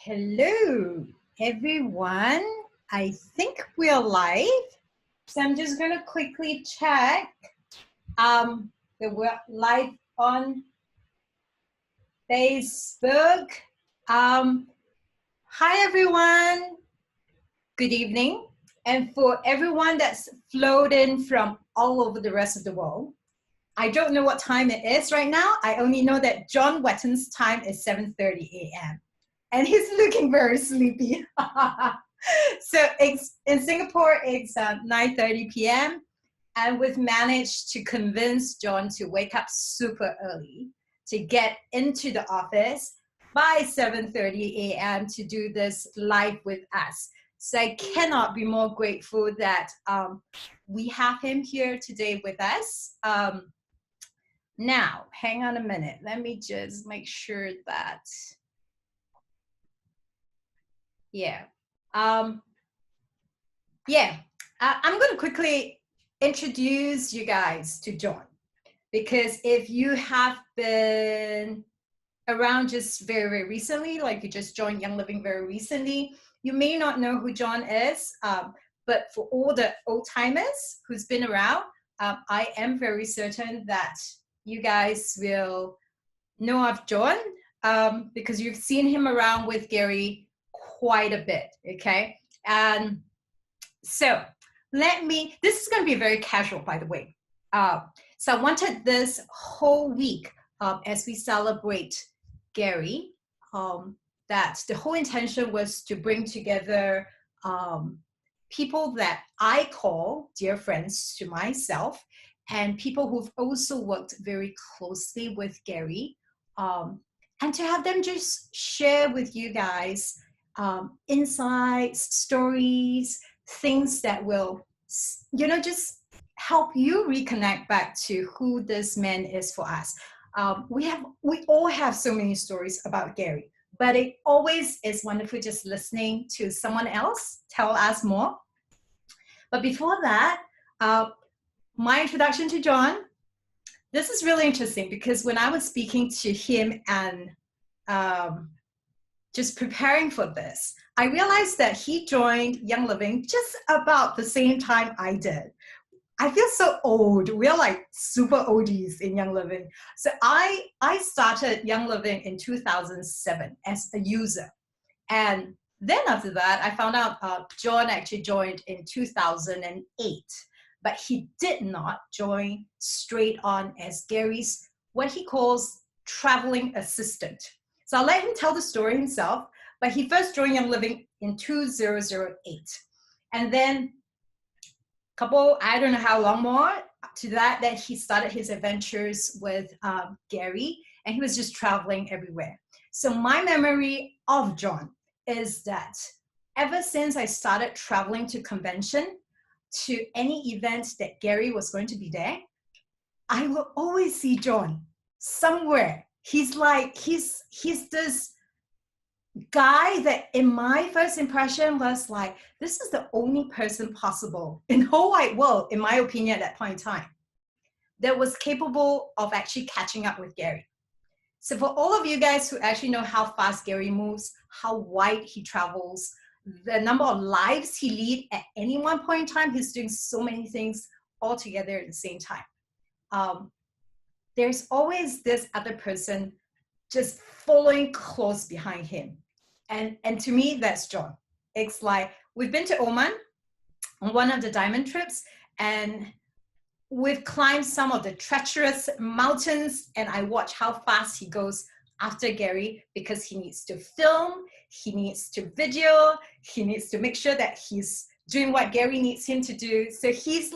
Hello, everyone. I think we're live. So I'm just going to quickly check that we're live on Facebook. Hi, everyone. Good evening. And for everyone that's flowed in from all over the rest of the world, I don't know what time it is right now. I only know that John Whetton's time is 7:30 a.m. And he's looking very sleepy. So in Singapore, it's 9:30 p.m. And we've managed to convince John to wake up super early to get into the office by 7:30 a.m. to do this live with us. So I cannot be more grateful that we have him here today with us. Now, hang on a minute. Let me just make sure that, I'm going to quickly introduce you guys to John, because if you have been around just very, very recently, like you just joined Young Living very recently, you may not know who John is, but for all the old timers who's been around, I am very certain that you guys will know of John because you've seen him around with Gary quite a bit, okay? And so this is going to be very casual, by the way. So I wanted this whole week as we celebrate Gary, that the whole intention was to bring together people that I call dear friends to myself, and people who've also worked very closely with Gary, and to have them just share with you guys insights, stories, things that will, just help you reconnect back to who this man is for us. We all have so many stories about Gary, but it always is wonderful just listening to someone else tell us more. But before that, my introduction to John, this is really interesting because when I was speaking to him and just preparing for this, I realized that he joined Young Living just about the same time I did. I feel so old. We're like super oldies in Young Living. So I started Young Living in 2007 as a user. And then after that, I found out John actually joined in 2008. But he did not join straight on as Gary's, what he calls traveling assistant. So I'll let him tell the story himself, but he first joined Young Living in 2008. And then I don't know how long more to that he started his adventures with Gary, and he was just traveling everywhere. So my memory of John is that ever since I started traveling to convention, to any event that Gary was going to be there, I will always see John somewhere. He's this guy that in my first impression was like, this is the only person possible in the whole wide world, in my opinion, at that point in time, that was capable of actually catching up with Gary. So for all of you guys who actually know how fast Gary moves, how wide he travels, the number of lives he leads at any one point in time, he's doing so many things all together at the same time. There's always this other person just following close behind him. And to me, that's John. It's like we've been to Oman on one of the diamond trips, and we've climbed some of the treacherous mountains, and I watch how fast he goes after Gary because he needs to film, he needs to video, he needs to make sure that he's doing what Gary needs him to do. So he's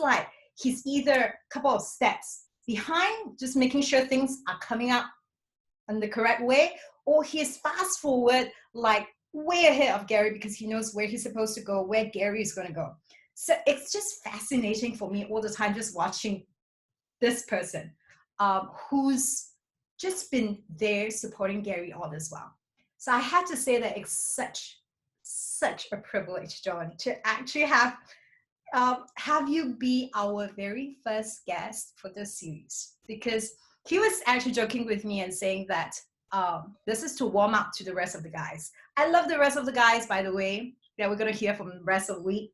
either a couple of steps behind, just making sure things are coming up in the correct way, or he's fast forward, like way ahead of Gary because he knows where he's supposed to go, where Gary is going to go. So it's just fascinating for me all the time, just watching this person who's just been there supporting Gary all this while. So I had to say that it's such a privilege, John, to actually have you be our very first guest for this series, because he was actually joking with me and saying that this is to warm up to the rest of the guys. I love the rest of the guys, by the way, that we're going to hear from the rest of the week.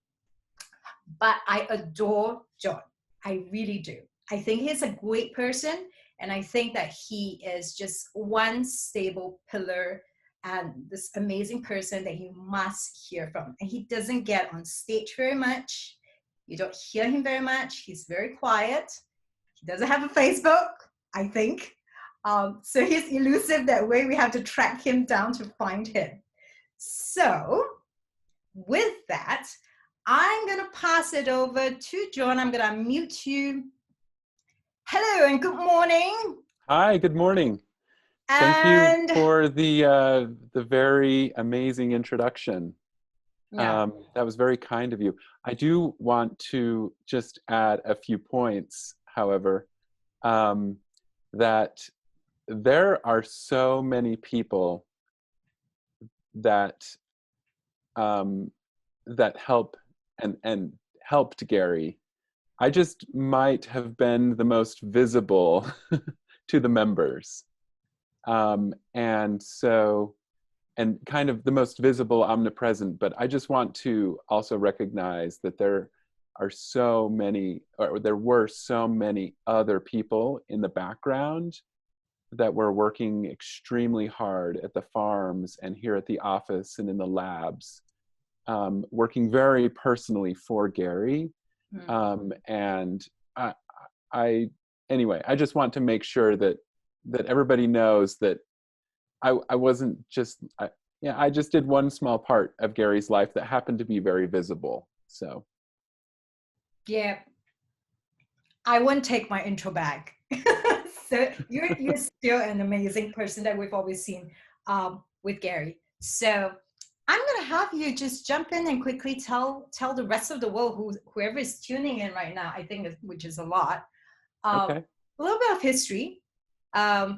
But I adore John. I really do. I think he's a great person. And I think that he is just one stable pillar and this amazing person that you must hear from. And he doesn't get on stage very much. You don't hear him very much. He's very quiet. He doesn't have a Facebook, I think. So he's elusive that way. We have to track him down to find him. So with that, I'm going to pass it over to John. I'm going to unmute you. Hello and good morning. Hi, good morning. Thank you for the very amazing introduction. Yeah. That was very kind of you. I do want to just add a few points, however, that there are so many people that that help and helped Gary. I just might have been the most visible to the members. And kind of the most visible, omnipresent, but I just want to also recognize that there are so many, or there were so many other people in the background that were working extremely hard at the farms and here at the office and in the labs, working very personally for Gary. And anyway, I just want to make sure that everybody knows that I wasn't just, I just did one small part of Gary's life that happened to be very visible. So. Yeah, I won't take my intro back. So you're still an amazing person that we've always seen with Gary. So I'm going to have you just jump in and quickly tell the rest of the world, whoever is tuning in right now, I think, which is a lot, Okay. a little bit of history,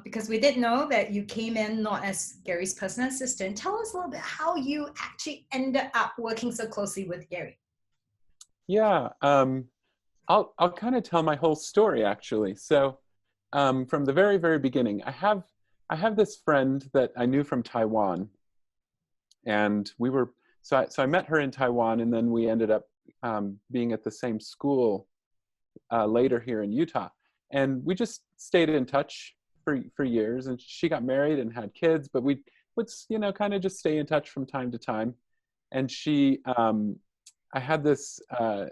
because we did know that you came in not as Gary's personal assistant. Tell us a little bit how you actually ended up working so closely with Gary. Yeah, I'll kind of tell my whole story actually. So from the very, very beginning, I have this friend that I knew from Taiwan. And so I met her in Taiwan, and then we ended up being at the same school later here in Utah. And we just stayed in touch for years. And she got married and had kids, but we would, kind of just stay in touch from time to time. And I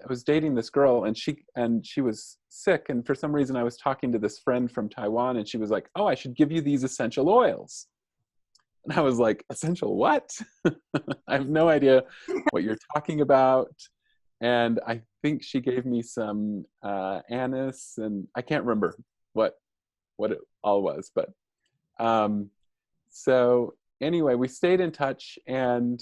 was dating this girl, and she was sick. And for some reason, I was talking to this friend from Taiwan, and she was like, "Oh, I should give you these essential oils." And I was like, essential what? I have no idea what you're talking about. And I think she gave me some anise, and I can't remember what it all was. But so anyway, we stayed in touch, and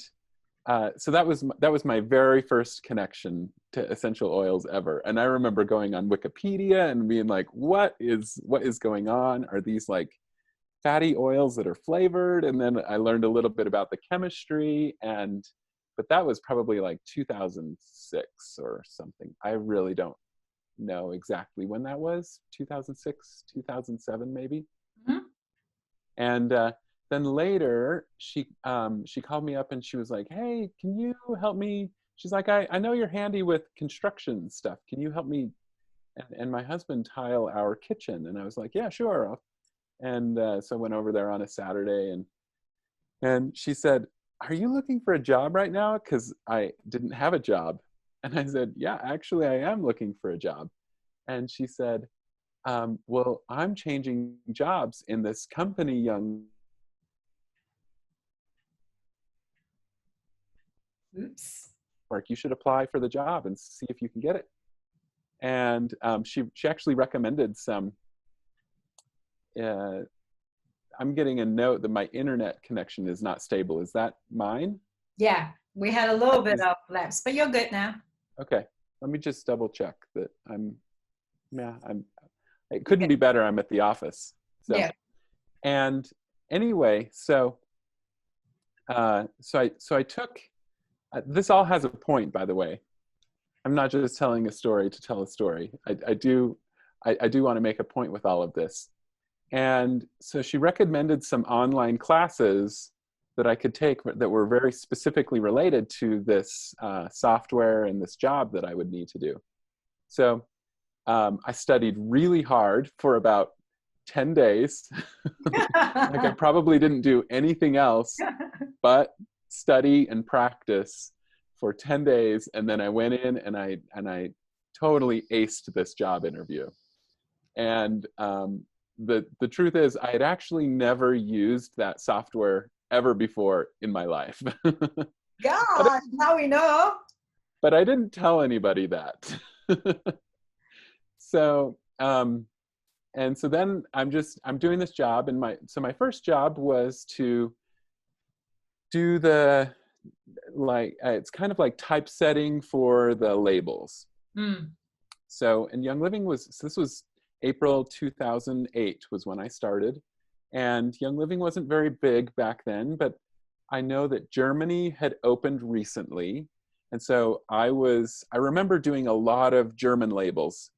so that was my very first connection to essential oils ever. And I remember going on Wikipedia and being like, what is going on? Are these like fatty oils that are flavored? And then I learned a little bit about the chemistry, but that was probably like 2006 or something. I really don't know exactly when that was. 2006, 2007 maybe. Mm-hmm. And then later she called me up and she was like, "Hey, can you help me?" She's like, I know you're handy with construction stuff. Can you help me and my husband tile our kitchen? And I was like, "Yeah, sure." And so I went over there on a Saturday, and she said, "Are you looking for a job right now?" Because I didn't have a job. And I said, "Yeah, actually I am looking for a job." And she said, "Well, I'm changing jobs in this company, young." Oops. "You should apply for the job and see if you can get it." And she actually recommended some. I'm getting a note that my internet connection is not stable. Is that mine? Yeah, we had a little bit of lapse, but you're good now. Okay, let me just double check that it couldn't be better. I'm at the office. So, yeah. And anyway, so I took, this all has a point, by the way. I'm not just telling a story to tell a story. I do want to make a point with all of this. And so she recommended some online classes that I could take that were very specifically related to this software and this job that I would need to do. So I studied really hard for about 10 days. Like I probably didn't do anything else but study and practice for 10 days. And then I went in and I totally aced this job interview. And the truth is I had actually never used that software ever before in my life. God, now we know. But I didn't tell anybody that. So, and so then I'm doing this job, and my first job was to do the, like, it's kind of like typesetting for the labels. Mm. So, and Young Living this was April 2008 was when I started, and Young Living wasn't very big back then, but I know that Germany had opened recently. And so I remember doing a lot of German labels.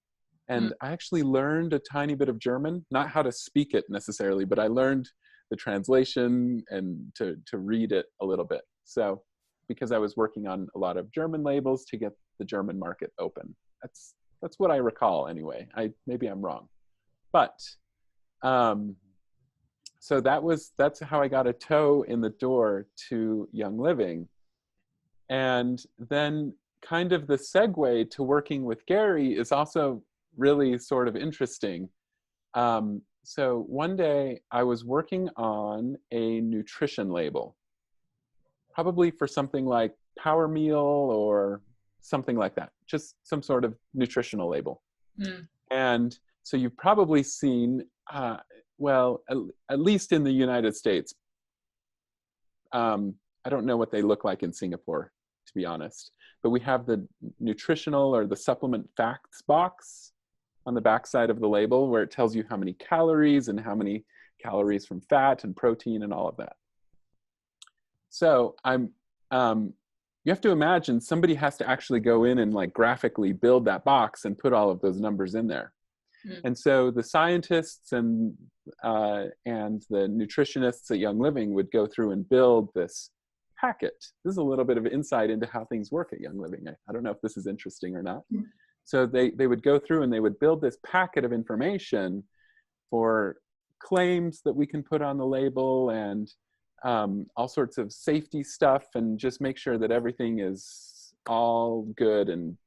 And I actually learned a tiny bit of German, not how to speak it necessarily, but I learned the translation and to read it a little bit. So, because I was working on a lot of German labels to get the German market open. That's what I recall anyway. Maybe I'm wrong. But, so that's how I got a toe in the door to Young Living. And then kind of the segue to working with Gary is also really sort of interesting. So one day I was working on a nutrition label, probably for something like Power Meal or something like that, just some sort of nutritional label. Mm. And so you've probably seen, well, at least in the United States, I don't know what they look like in Singapore, to be honest, but we have the nutritional or the supplement facts box on the backside of the label where it tells you how many calories and how many calories from fat and protein and all of that. So you have to imagine somebody has to actually go in and like graphically build that box and put all of those numbers in there. Mm. And so the scientists and the nutritionists at Young Living would go through and build this packet. This is a little bit of insight into how things work at Young Living. I don't know if this is interesting or not. Mm. So they would go through and they would build this packet of information for claims that we can put on the label and all sorts of safety stuff, and just make sure that everything is all good and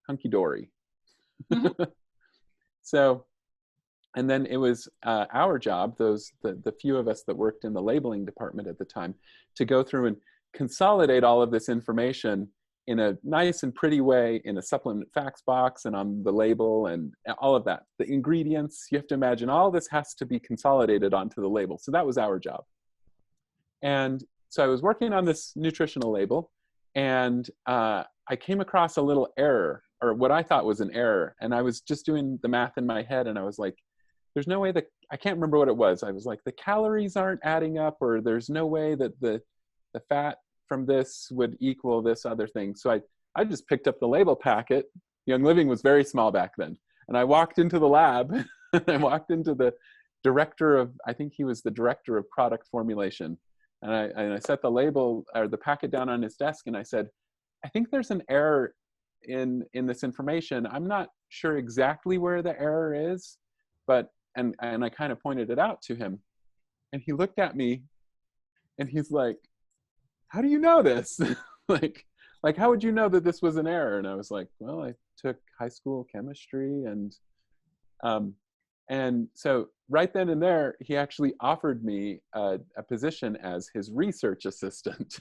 hunky-dory. Mm-hmm. So, and then it was our job, the few of us that worked in the labeling department at the time, to go through and consolidate all of this information in a nice and pretty way in a supplement facts box and on the label and all of that. The ingredients, you have to imagine all this has to be consolidated onto the label. So that was our job. And so I was working on this nutritional label, and I came across a little error, or what I thought was an error. And I was just doing the math in my head, and I was like, there's no way that, I can't remember what it was. I was like, the calories aren't adding up, or there's no way that the fat from this would equal this other thing. So I just picked up the label packet. Young Living was very small back then. And I walked into the lab, and I walked into the director of, I think he was the director of product formulation. And I set the label or the packet down on his desk, and I said, I think there's an error in this information. I'm not sure exactly where the error is, but, and I kind of pointed it out to him. And he looked at me and he's like, how do you know this? like, how would you know that this was an error? And I was like, well, I took high school chemistry. And so right then and there, he actually offered me a position as his research assistant.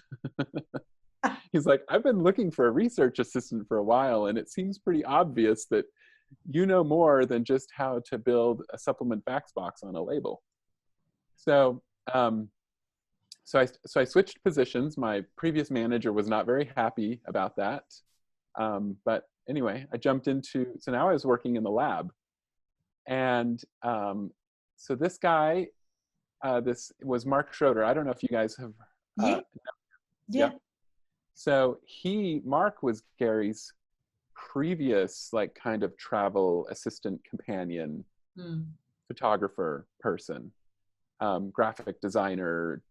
He's like, I've been looking for a research assistant for a while, and it seems pretty obvious that you know more than just how to build a supplement facts box on a label. So, so I switched positions. My previous manager was not very happy about that. But anyway, I jumped into, so now I was working in the lab. And so this guy, this was Mark Schroeder. I don't know if you guys have. Yeah. So Mark was Gary's previous like kind of travel assistant companion. Mm. photographer person, graphic designer,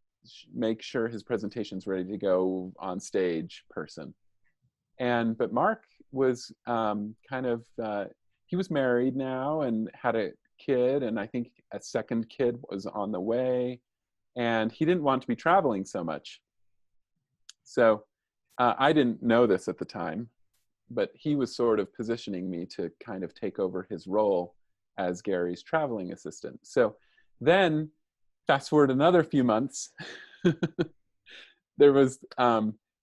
make sure his presentation's ready to go on stage person. But Mark was he was married now and had a kid, and I think a second kid was on the way, and he didn't want to be traveling so much. So I didn't know this at the time, but he was sort of positioning me to kind of take over his role as Gary's traveling assistant. So then, fast forward another few months, there was,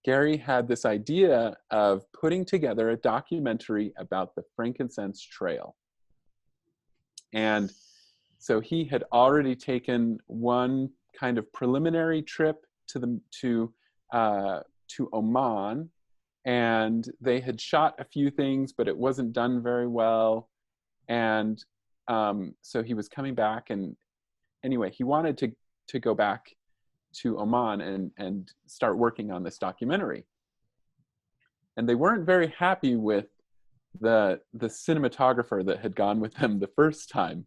Gary had this idea of putting together a documentary about the Frankincense Trail. And so he had already taken one kind of preliminary trip to Oman, and they had shot a few things, but it wasn't done very well. And so he was coming back, and anyway, he wanted to go back to Oman and start working on this documentary. And they weren't very happy with the cinematographer that had gone with them the first time.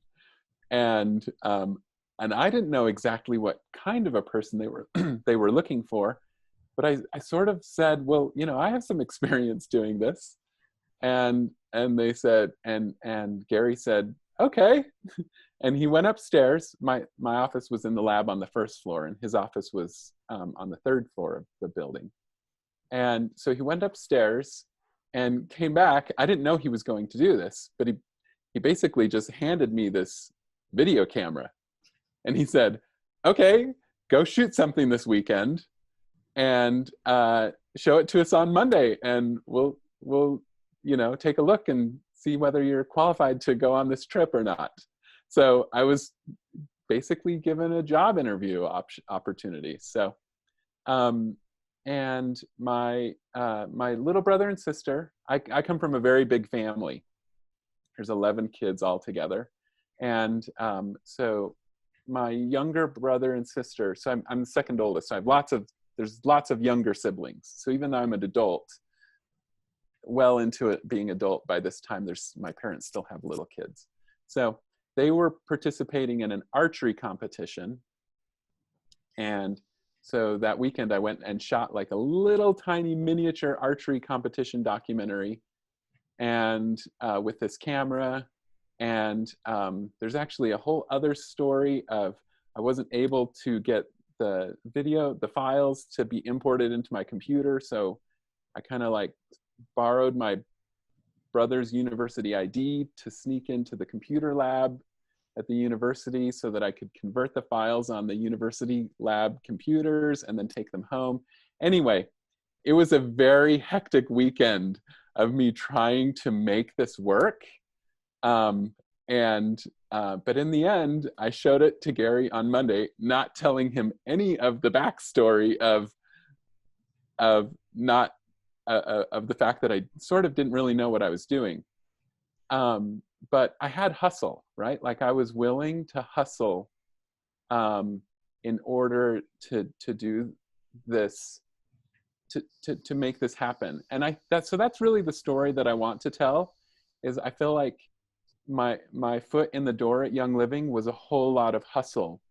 And I didn't know exactly what kind of a person they were looking for, but I sort of said, well, I have some experience doing this. And they said, and Gary said, okay. And he went upstairs. My office was in the lab on the first floor, and his office was on the third floor of the building. And so he went upstairs and came back. I didn't know he was going to do this, but he basically just handed me this video camera. And he said, okay, go shoot something this weekend and show it to us on Monday, and we'll take a look and see whether you're qualified to go on this trip or not. So I was basically given a job interview opportunity. So, and my little brother and sister, I come from a very big family. There's 11 kids all together. And so my younger brother and sister, so I'm the second oldest. So I have there's lots of younger siblings. So even though I'm an adult, well into it being adult by this time, my parents still have little kids. So they were participating in an archery competition. And so that weekend I went and shot like a little tiny miniature archery competition documentary, and with this camera. And there's actually a whole other story of, I wasn't able to get the files to be imported into my computer. So I kind of like borrowed my brother's university ID to sneak into the computer lab at the university so that I could convert the files on the university lab computers and then take them home. Anyway, it was a very hectic weekend of me trying to make this work. But in the end, I showed it to Gary on Monday, not telling him any of the backstory of the fact that I sort of didn't really know what I was doing. But I had hustle, right? Like I was willing to hustle in order to do this, to make this happen. And so that's really the story that I want to tell, is I feel like my foot in the door at Young Living was a whole lot of hustle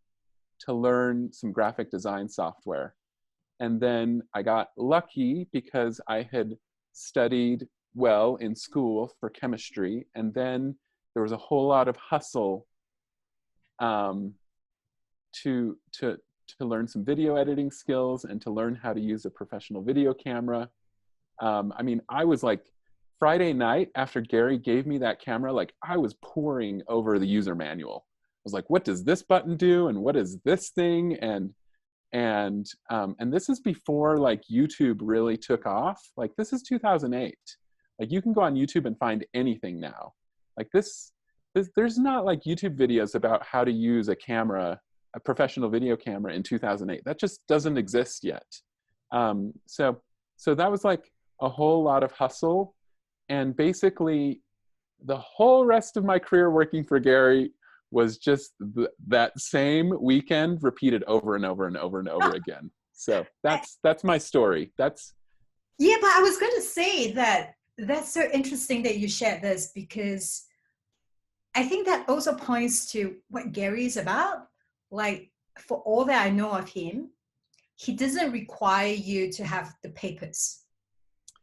to learn some graphic design software. And then I got lucky because I had studied well in school for chemistry. And then there was a whole lot of hustle to learn some video editing skills and to learn how to use a professional video camera. I mean, I was like, Friday night after Gary gave me that camera, like I was poring over the user manual. I was like, what does this button do? And what is this thing? And this is before like YouTube really took off. Like this is 2008. Like you can go on YouTube and find anything now. Like there's not like YouTube videos about how to use a professional video camera in 2008. That just doesn't exist yet. So that was like a whole lot of hustle. And basically the whole rest of my career working for Gary was just that same weekend repeated over and over and over and over again. So that's my story. Yeah, but I was going to say that's so interesting that you shared this, because I think that also points to what Gary is about. Like, for all that I know of him, he doesn't require you to have the papers.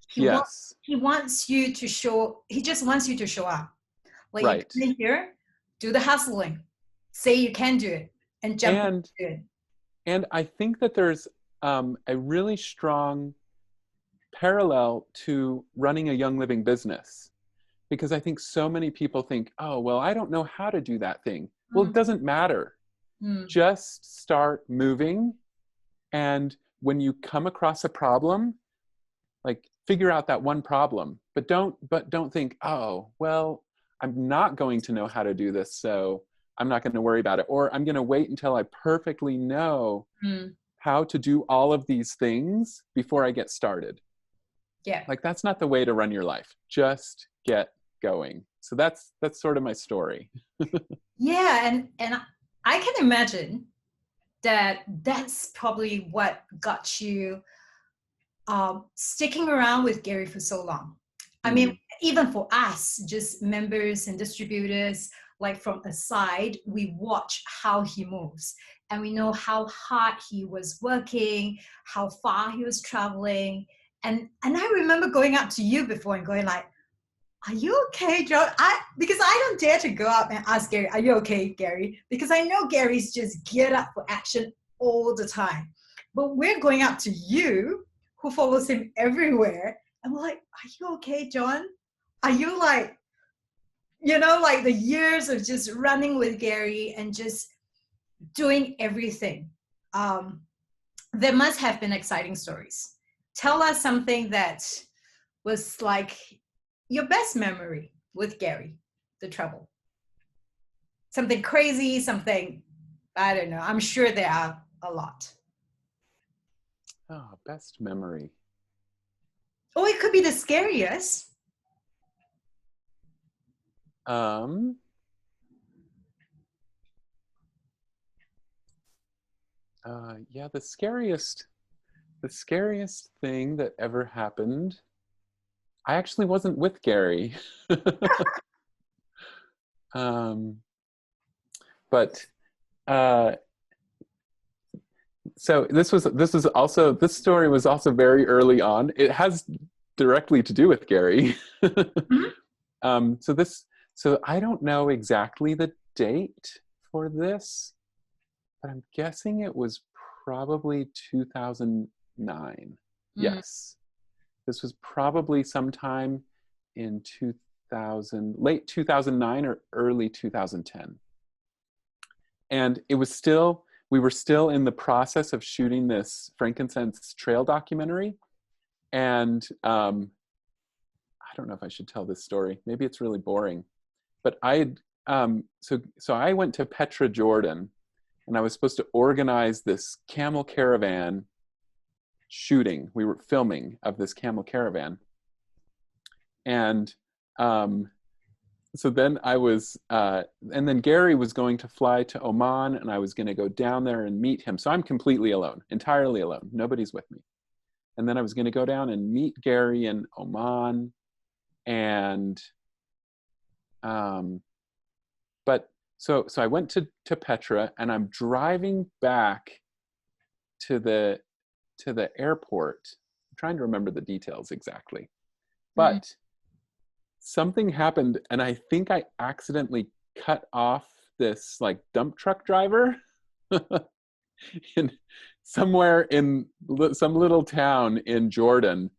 He wants Yes. he wants you to show. He just wants you to show up. Like, you Right. come in here, do the hustling, say you can do it, and jump And into it. and I think that there's a really strong parallel to running a Young Living business, because I think so many people think, oh, well, I don't know how to do that thing. Well, it Mm, doesn't matter. mm, Just start moving. And when you come across a problem, like figure out that one problem, but don't think, oh, well, I'm not going to know how to do this, so I'm not going to worry about it. Or I'm going to wait until I perfectly know mm. how to do all of these things before I get started. Yeah. Like, that's not the way to run your life. Just get going. So that's sort of my story. Yeah, and I can imagine that that's probably what got you sticking around with Gary for so long. I mean, Mm. even for us, just members and distributors, like from a side, we watch how he moves and we know how hard he was working, how far he was traveling. And I remember going up to you before and going like, are you okay, John? Because I don't dare to go up and ask Gary, are you okay, Gary? Because I know Gary's just geared up for action all the time. But we're going up to you, who follows him everywhere, and we're like, are you okay, John? Are you like, like the years of just running with Gary and just doing everything? Um, there must have been exciting stories. Tell us something that was like your best memory with Gary, the trouble. Something crazy, something, I don't know. I'm sure there are a lot. Oh, best memory. Or it could be the scariest. Um, yeah, the scariest thing that ever happened. I actually wasn't with Gary. um, but uh, so this story was also very early on. It has directly to do with Gary. Mhm. So I don't know exactly the date for this, but I'm guessing it was probably 2009. Mm. Yes. This was probably sometime in late 2009 or early 2010. And we were still in the process of shooting this frankincense trail documentary. And I don't know if I should tell this story. Maybe it's really boring. But so I went to Petra, Jordan, and I was supposed to organize this camel caravan shooting. We were filming of this camel caravan. And so then and then Gary was going to fly to Oman, and I was going to go down there and meet him. So I'm completely alone, entirely alone. Nobody's with me. And then I was going to go down and meet Gary in Oman. And, but so I went to Petra, and I'm driving back to the airport. I'm trying to remember the details exactly. Mm. But something happened, and I think I accidentally cut off this like dump truck driver in somewhere in some little town in Jordan,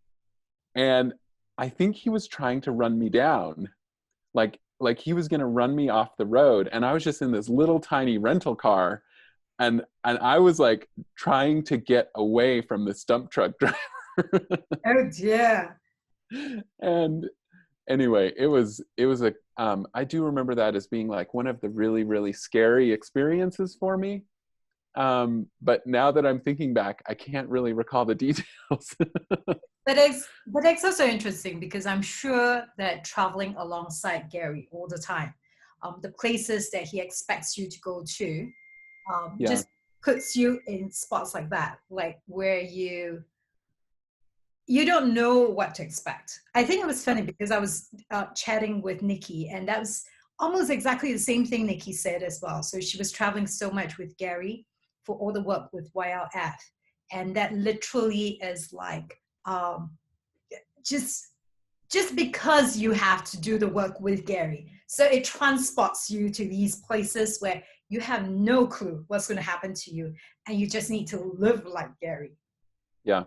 and I think he was trying to run me down, like he was going to run me off the road, and I was just in this little tiny rental car, and I was like trying to get away from this dump truck driver. Oh dear. And anyway, it was a I do remember that as being like one of the really, really scary experiences for me. But now that I'm thinking back, I can't really recall the details. But it's also interesting because I'm sure that traveling alongside Gary all the time, the places that he expects you to go to, Yeah. just puts you in spots like that, like where you don't know what to expect. I think it was funny because I was chatting with Nikki, and that was almost exactly the same thing Nikki said as well. So she was traveling so much with Gary for all the work with YLF. And that literally is like just because you have to do the work with Gary. So it transports you to these places where you have no clue what's going to happen to you. And you just need to live like Gary. Yeah.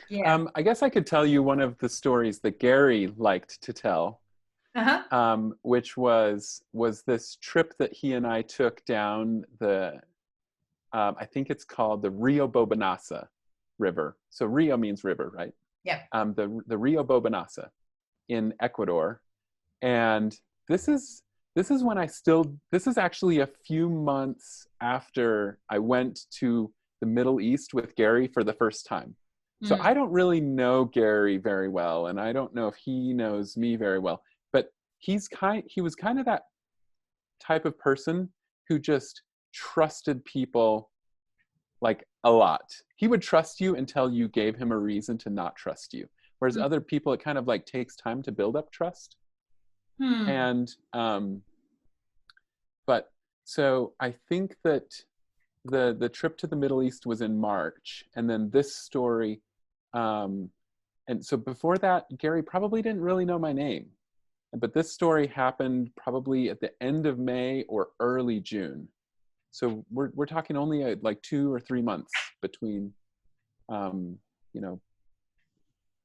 Yeah. I guess I could tell you one of the stories that Gary liked to tell, which was this trip that he and I took down the, I think it's called the Rio Bobanasa River. So Rio means river, right? Yeah. The Rio Bobanasa in Ecuador. And this is when this is actually a few months after I went to the Middle East with Gary for the first time. So I don't really know Gary very well, and I don't know if he knows me very well, but he was kind of that type of person who just trusted people like a lot. He would trust you until you gave him a reason to not trust you. Whereas other people, it kind of like takes time to build up trust. And but so I think that the trip to the Middle East was in March, and then this story, and so before that, Gary probably didn't really know my name, but this story happened probably at the end of May or early June. So we're talking only like 2 or 3 months between,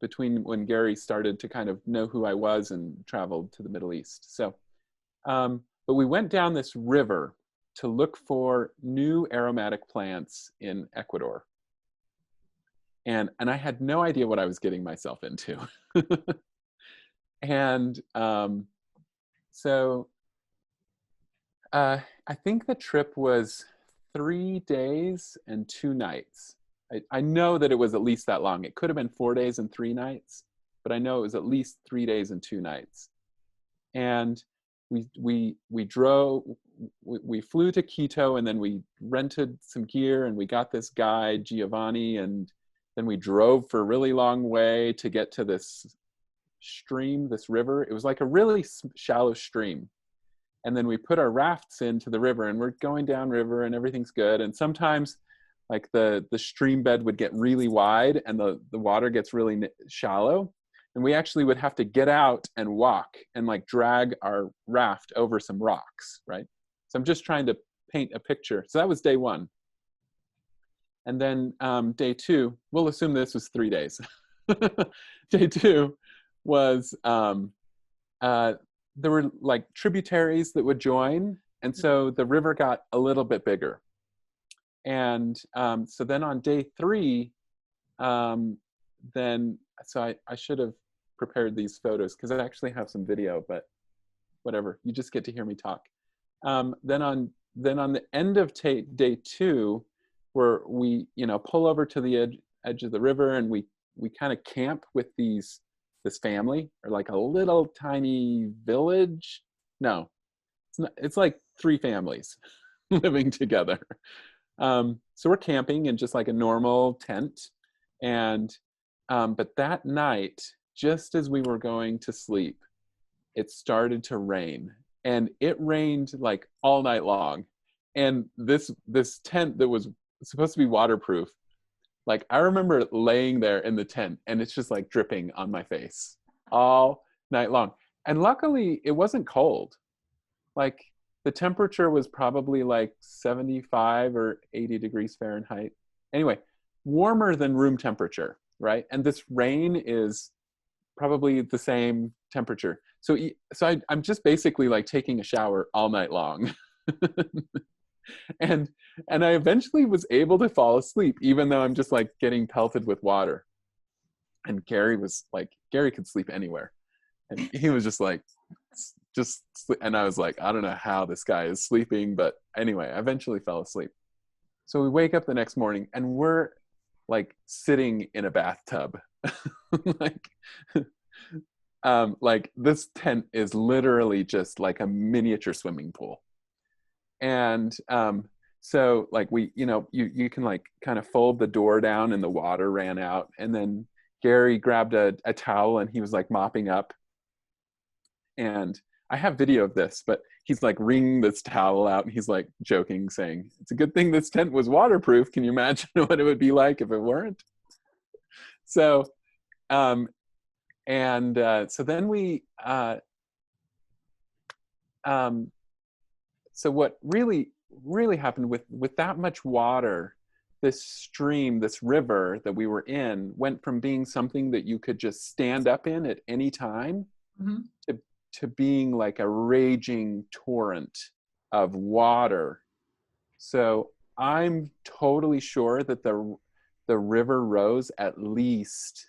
between when Gary started to kind of know who I was and traveled to the Middle East. So, but we went down this river to look for new aromatic plants in Ecuador. And I had no idea what I was getting myself into. And so I think the trip was 3 days and 2 nights. I know that it was at least that long. It could have been 4 days and 3 nights, but I know it was at least 3 days and 2 nights. And we flew to Quito, and then we rented some gear, and we got this guide, Giovanni, and then we drove for a really long way to get to this stream, this river. It was like a really shallow stream. And then we put our rafts into the river, and we're going down river, and everything's good. And sometimes like the stream bed would get really wide and the water gets really shallow. And we actually would have to get out and walk and like drag our raft over some rocks, right? So I'm just trying to paint a picture. So that was day 1. And then day 2, we'll assume this was 3 days. Day 2 was, there were like tributaries that would join. And so the river got a little bit bigger. And so then on day 3, so I should have prepared these photos because I actually have some video, but whatever, you just get to hear me talk. Then on the end of day 2, where we pull over to the edge of the river, and we kind of camp with this family, or like a little tiny village. No, it's like 3 families living together. So we're camping in just like a normal tent. And but that night, just as we were going to sleep, it started to rain, and it rained like all night long. And this tent that was supposed to be waterproof, like I remember laying there in the tent, and it's just like dripping on my face all night long. And luckily it wasn't cold. Like the temperature was probably like 75 or 80 degrees Fahrenheit. Anyway, warmer than room temperature, right? And this rain is probably the same temperature. So I'm just basically like taking a shower all night long. and I eventually was able to fall asleep, even though I'm just like getting pelted with water. And Gary could sleep anywhere. And he was just like, and I was like, I don't know how this guy is sleeping, but anyway, I eventually fell asleep. So we wake up the next morning, and we're like sitting in a bathtub. Like this tent is literally just like a miniature swimming pool. And so like you can like kind of fold the door down, and the water ran out. And then Gary grabbed a towel, and he was like mopping up. And I have video of this, but he's like wringing this towel out, and he's like joking, saying, "It's a good thing this tent was waterproof. Can you imagine what it would be like if it weren't?" So, so then so what really happened with that much water, this stream, this river that we were in, went from being something that you could just stand up in at any time to being like a raging torrent of water. So I'm totally sure that the river rose at least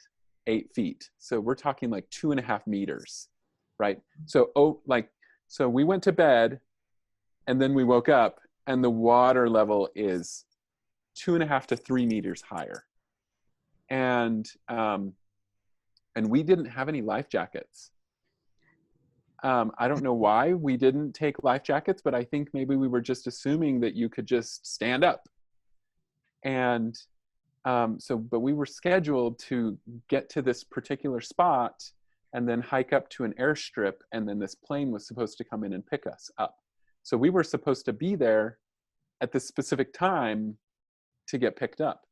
8 feet. So we're talking like 2.5 meters, right? So so we went to bed, and then we woke up, and the water level is 2.5 to 3 meters higher. And we didn't have any life jackets. I don't know why we didn't take life jackets, but I think maybe we were just assuming that you could just stand up. And but we were scheduled to get to this particular spot and then hike up to an airstrip, and then this plane was supposed to come in and pick us up. So we were supposed to be there at this specific time to get picked up.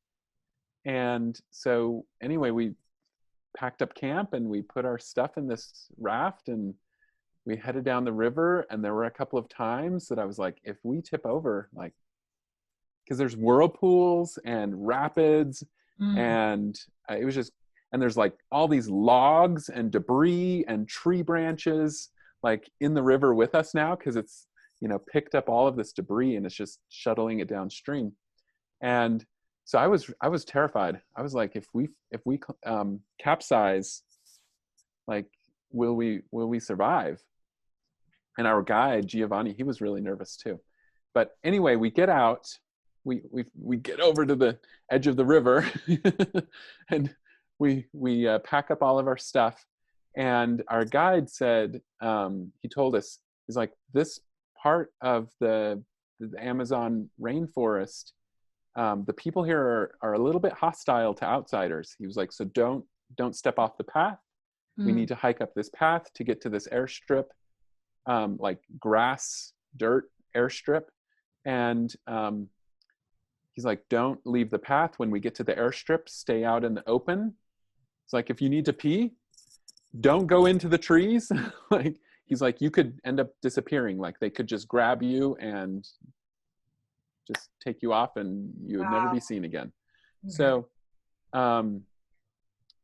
And so anyway, we packed up camp and we put our stuff in this raft, and we headed down the river. And there were a couple of times that I was like, if we tip over, like, because there's whirlpools and rapids, and it was just, and there's like all these logs and debris and tree branches like in the river with us now, because it's, you know, picked up all of this debris and it's just shuttling it downstream. And so I was terrified. I was like, if we capsize, like, will we survive? And our guide Giovanni, he was really nervous too. But anyway, we get out, we get over to the edge of the river, and we pack up all of our stuff. And our guide said, he told us, he's like, this part of the Amazon rainforest, the people here are a little bit hostile to outsiders. He was like, so don't step off the path. We need to hike up this path to get to this airstrip, like grass, dirt airstrip. And he's like, don't leave the path. When we get to the airstrip, stay out in the open. It's like, if you need to pee, don't go into the trees. Like, he's like, you could end up disappearing. Like, they could just grab you and just take you off, and you would never be seen again. So, and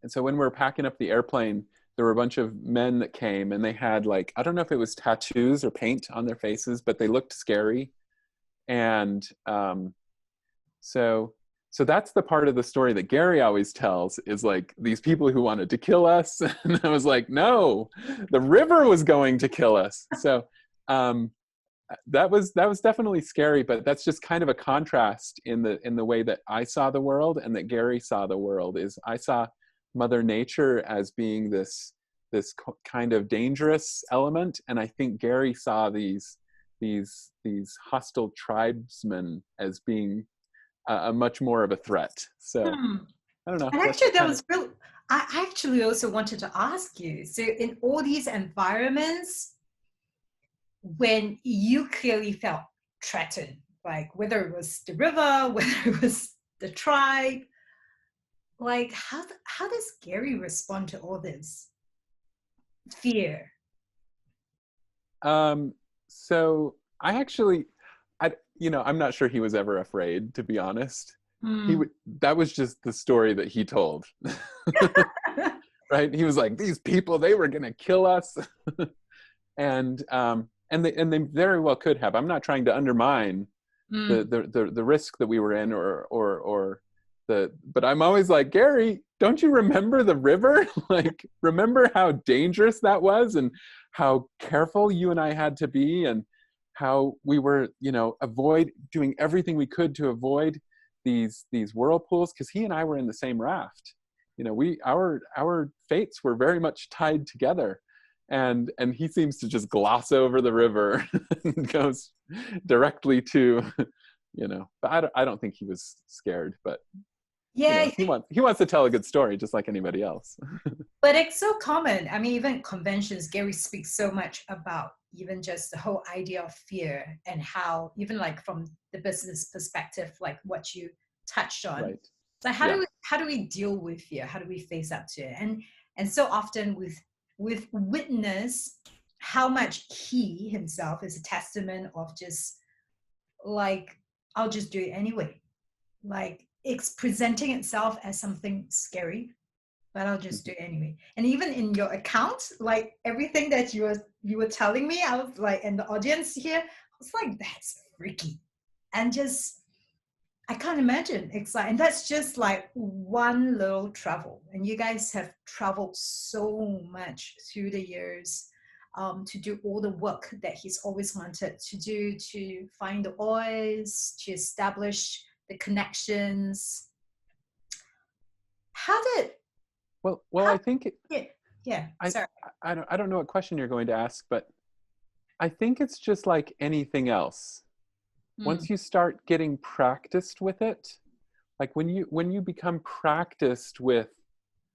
so when we were packing up the airplane, there were a bunch of men that came, and they had, like, I don't know if it was tattoos or paint on their faces, but they looked scary. And so that's the part of the story that Gary always tells, is like these people who wanted to kill us. And I was like, no, the river was going to kill us. So that was definitely scary, but that's just kind of a contrast in the way that I saw the world and that Gary saw the world. Is I saw Mother Nature as being this kind of dangerous element, and I think Gary saw these hostile tribesmen as being a much more of a threat. So I don't know. And actually, that was real. I actually also wanted to ask you. So in all these environments, when you clearly felt threatened, like whether it was the river, whether it was the tribe, like how does Gary respond to all this fear? So I'm not sure he was ever afraid, to be honest. That was just the story that he told. Right? He was like, these people, they were going to kill us. And they very well could have. I'm not trying to undermine the risk that we were in, but I'm always like, Gary, don't you remember the river? Like, remember how dangerous that was, and how careful you and I had to be, and how we were, doing everything we could to avoid these whirlpools, because he and I were in the same raft. Our fates were very much tied together. And he seems to just gloss over the river and goes directly to, but I don't think he was scared. But You Yeah, know, he wants to tell a good story just like anybody else. but it's so common. I mean, even conventions, Gary speaks so much about even just the whole idea of fear and how, even like from the business perspective, like what you touched on. Right. So Yeah. how do we deal with fear? How do we face up to it? And so often with witness how much he himself is a testament of just like, I'll just do it anyway. Like it's presenting itself as something scary, but I'll just do it anyway. And even in your account, like everything that you were telling me, I was like, and the audience here, I was like, that's freaky. And just I can't imagine. It's like, and that's just like one little travel. And you guys have traveled so much through the years to do all the work that he's always wanted to do, to find the oils, to establish the connections. How did Well, how I think yeah, yeah, I sorry. I don't know what question you're going to ask, but I think it's just like anything else. Mm, Once you start getting practiced with it, like when you become practiced with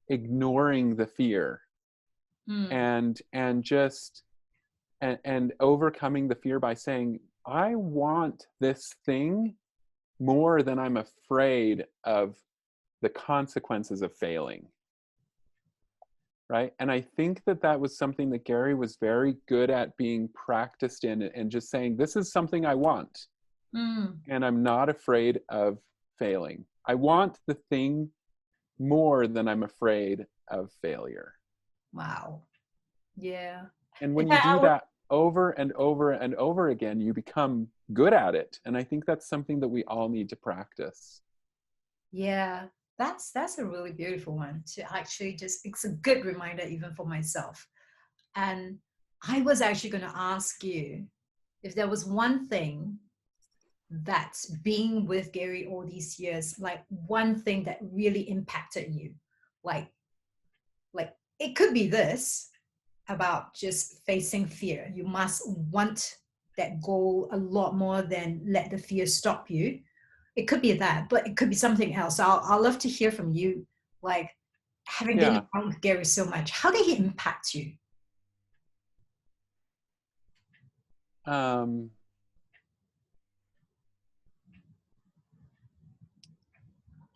ignoring the fear mm, and overcoming the fear by saying, I want this thing more than I'm afraid of the consequences of failing. Right. And I think that was something that Gary was very good at being practiced in, and just saying, this is something I want. mm. And I'm not afraid of failing. I want the thing more than I'm afraid of failure. Wow. Yeah. And In when you fact, do that over and over and over again, you become good at it. And I think that's something that we all need to practice. yeah, that's a really beautiful one to actually just, it's a good reminder even for myself. And I was actually going to ask you if there was one thing that's being with Gary all these years, like one thing that really impacted you. Like like it could be this about just facing fear. You must want that goal a lot more than let the fear stop you. It could be that, but it could be something else. I'll love to hear from you. Like having been Yeah. around with Gary so much, how did he impact you? Um,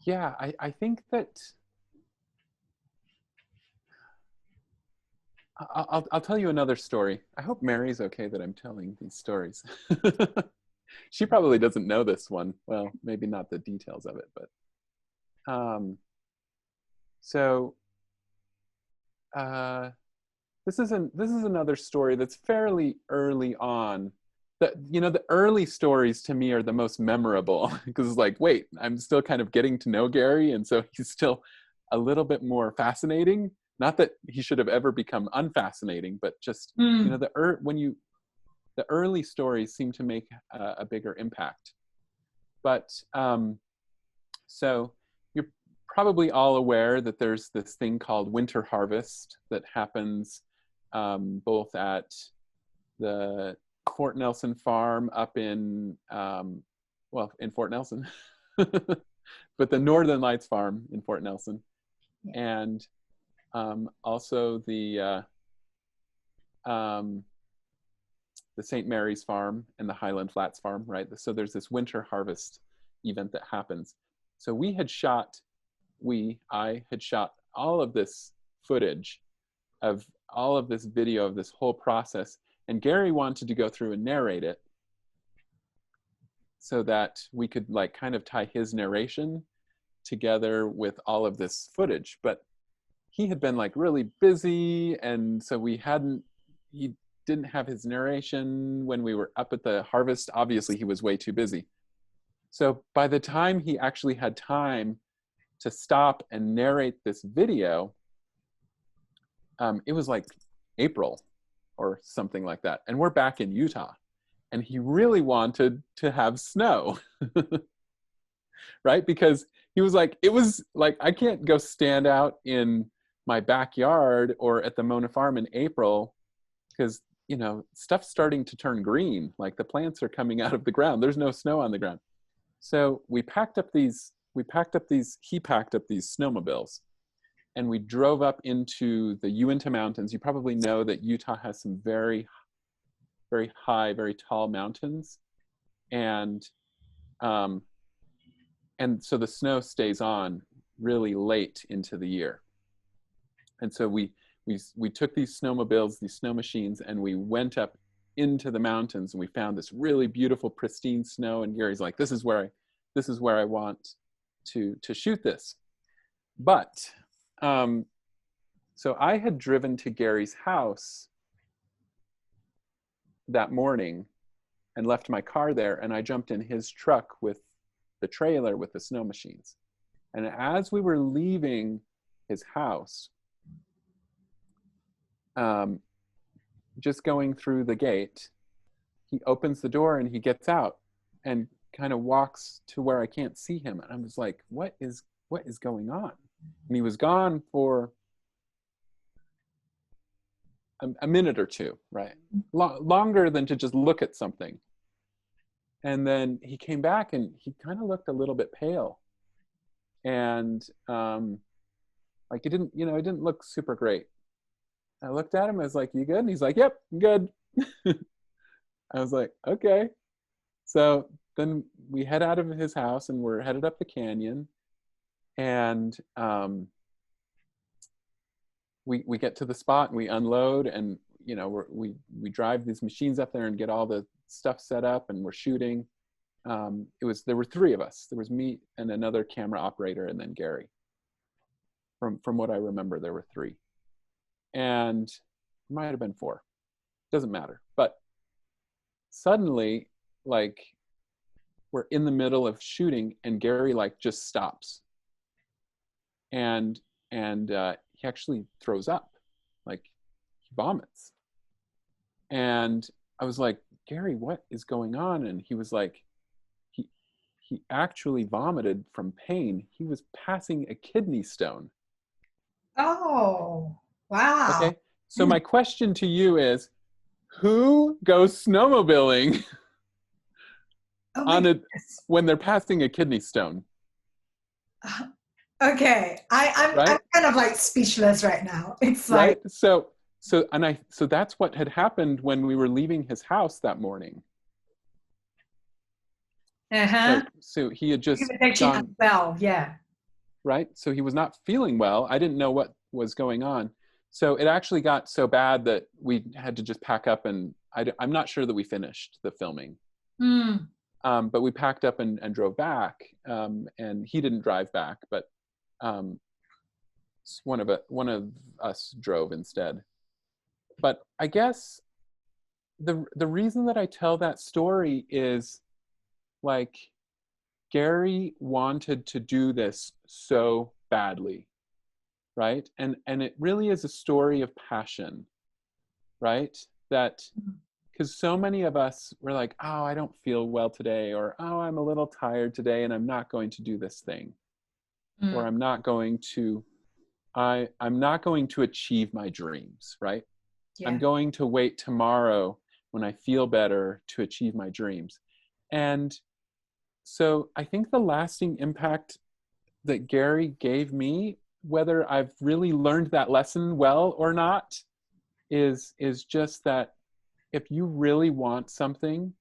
yeah, I think that I'll tell you another story. I hope Mary's okay that I'm telling these stories. She probably doesn't know this one. Well, maybe not the details of it, but so uh, this is another story that's fairly early on. The early stories to me are the most memorable because it's like, wait, I'm still kind of getting to know Gary, and so he's still a little bit more fascinating. Not that he should have ever become unfascinating, but just Mm, the early stories seem to make a bigger impact. But so you're probably all aware that there's this thing called winter harvest that happens both at the Fort Nelson farm up in, in Fort Nelson, but the Northern Lights farm in Fort Nelson, yeah. and also the St. Mary's farm and the Highland Flats farm, right? So there's this winter harvest event that happens. So I had shot all of this footage of all of this video of this whole process, and Gary wanted to go through and narrate it so that we could like kind of tie his narration together with all of this footage. But he had been like really busy, and so he didn't have his narration when we were up at the harvest. Obviously he was way too busy. So by the time he actually had time to stop and narrate this video, it was like April or something like that, and we're back in Utah, and he really wanted to have snow. Right? Because he was like, it was like, I can't go stand out in my backyard or at the Mona farm in April because, stuff's starting to turn green. Like the plants are coming out of the ground. There's no snow on the ground. So we packed up these he packed up these snowmobiles, and we drove up into the Uinta Mountains. You probably know that Utah has some very, very high, very tall mountains, and so the snow stays on really late into the year. And so we took these snowmobiles, these snow machines, and we went up into the mountains, and we found this really beautiful, pristine snow. And Gary's like, this is where I want to shoot this. But so I had driven to Gary's house that morning and left my car there, and I jumped in his truck with the trailer with the snow machines. And as we were leaving his house, just going through the gate, he opens the door and he gets out and kind of walks to where I can't see him. And I was like, what is going on? And he was gone for a minute or two, right? Longer than to just look at something. And then he came back and he kind of looked a little bit pale. And like it didn't look super great. I looked at him, I was like, you good? And he's like, yep, I'm good. I was like, okay. So then we head out of his house and we're headed up the canyon. And we get to the spot and we unload, and we drive these machines up there and get all the stuff set up, and we're shooting. There were three of us. There was me and another camera operator, and then Gary. From what I remember, there were three. And it might have been four. Doesn't matter. But suddenly, like, we're in the middle of shooting and Gary like just stops. And he actually throws up, like he vomits. And I was like, Gary, what is going on? And he was like, he actually vomited from pain. He was passing a kidney stone. Oh, wow. Okay. So my question to you is, who goes snowmobiling when they're passing a kidney stone? Okay. I'm kind of like speechless right now. It's like, right. So that's what had happened when we were leaving his house that morning. So he had just gone well, yeah. Right. So he was not feeling well. I didn't know what was going on. So it actually got so bad that we had to just pack up, and I'm not sure that we finished the filming. But we packed up and drove back, and he didn't drive back, but one of us drove instead. But I guess the reason that I tell that story is, like, Gary wanted to do this so badly, right? And it really is a story of passion, right? That, because so many of us were like, oh, I don't feel well today, or oh, I'm a little tired today and I'm not going to do this thing, or I'm not going to achieve my dreams, right? Yeah. I'm going to wait tomorrow when I feel better to achieve my dreams. And so I think the lasting impact that Gary gave me, whether I've really learned that lesson well or not, is just that if you really want something,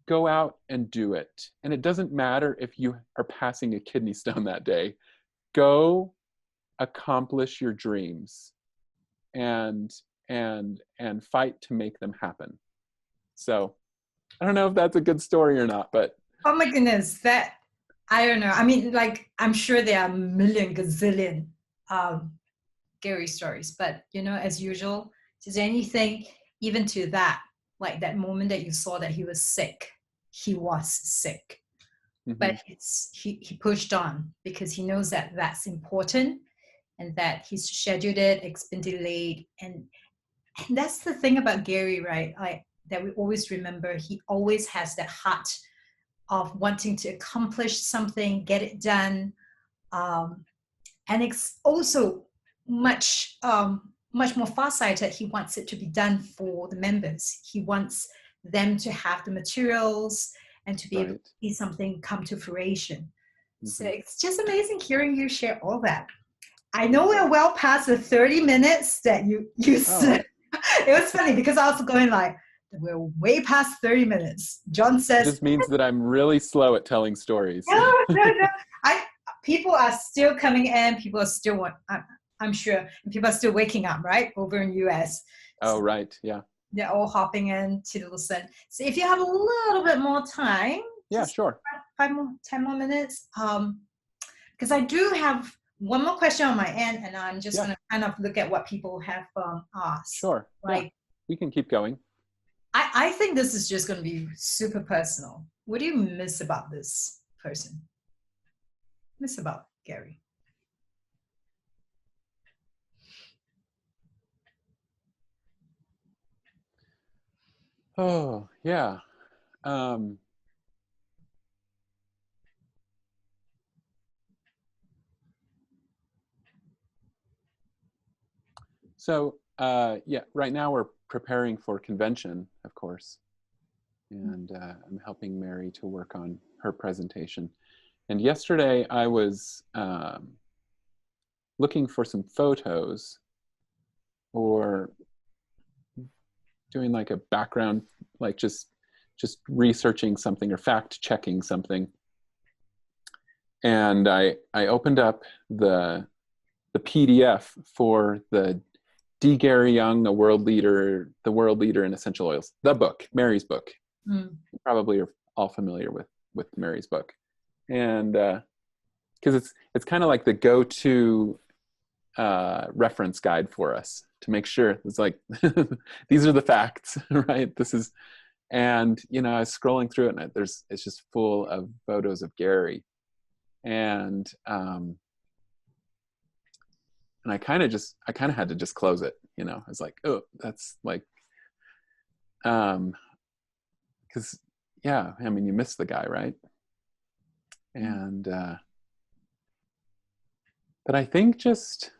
go out and do it. And it doesn't matter if you are passing a kidney stone that day. Go accomplish your dreams and fight to make them happen. So I don't know if that's a good story or not, but. Oh my goodness, I don't know. I mean, like, I'm sure there are a million gazillion Gary stories, but as usual, is there anything even to that, like that moment that you saw that he was sick? He was sick, but he pushed on because he knows that that's important, and that he's scheduled it, it's been delayed, and that's the thing about Gary, right? Like, that we always remember, he always has that heart of wanting to accomplish something, get it done. And it's also much more farsighted. He wants it to be done for the members. He wants them to have the materials and to be able to see something come to fruition. So Mm-hmm. it's just amazing hearing you share all that. I know we're well past the 30 minutes that you said. It was funny because I was going like, we're way past 30 minutes. John It says, just means that I'm really slow at telling stories. no. People are still coming in. People are still, I'm sure, people are still waking up, right? Over in US. Oh, right. Yeah. They're all hopping in to listen. So if you have a little bit more time, Yeah, just sure. 10 more minutes. Because I do have one more question on my end, and I'm just going to kind of look at what people have asked. Sure. Like, yeah. We can keep going. I think this is just going to be super personal. What do you miss about this person? Miss about Gary? Oh, yeah. So, yeah, right now we're preparing for convention, of course. And I'm helping Mary to work on her presentation. And yesterday I was looking for some photos or doing like a background, like just researching something or fact checking something. And I opened up the PDF for the D. Gary Young, the world leader in essential oils, the book, Mary's book. You probably are all familiar with Mary's book. And because it's kind of like the go-to reference guide for us to make sure it's like these are the facts, right? This is, and I was scrolling through it, and it's just full of photos of Gary, and I kind of had to just close it. I was like, oh, that's like, because yeah, I mean, you miss the guy, right? And but I think just